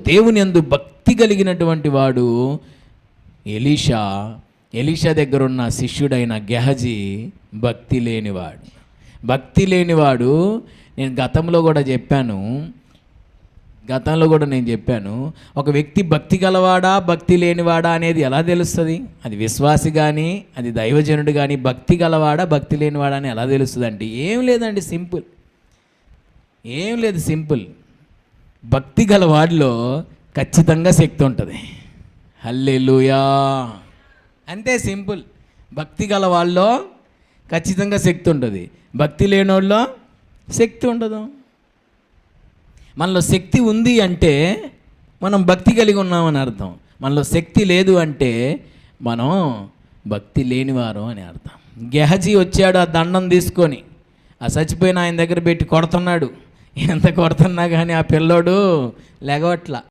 దేవుని యందు భక్తి కలిగినటువంటి వాడు ఎలీషా దగ్గర ఉన్న శిష్యుడైన గెహజీ భక్తి లేనివాడు. నేను గతంలో కూడా చెప్పాను, ఒక వ్యక్తి భక్తి గలవాడా భక్తి లేనివాడా అనేది ఎలా తెలుస్తుంది? అది విశ్వాసి కానీ, అది దైవజనుడు కానీ భక్తి గలవాడా భక్తి లేనివాడా అని ఎలా తెలుస్తుంది అంటే ఏం లేదండి, సింపుల్. భక్తి గలవాడిలో ఖచ్చితంగా శక్తి ఉంటుంది. హల్లెలూయా, అంతే సింపుల్. భక్తి గలవాళ్ళలో ఖచ్చితంగా శక్తి ఉంటుంది, భక్తి లేనోళ్ళలో శక్తి ఉండదు. మనలో శక్తి ఉంది అంటే మనం భక్తి కలిగి ఉన్నామని అర్థం. మనలో శక్తి లేదు అంటే మనం భక్తి లేనివారు అని అర్థం. గెహజీ వచ్చాడు ఆ దండం తీసుకొని, ఆ చచ్చిపోయిన ఆయన దగ్గర పెట్టి కొడుతున్నాడు. ఎంత కొడుతున్నా కానీ ఆ పిల్లోడు లెగవట్ల.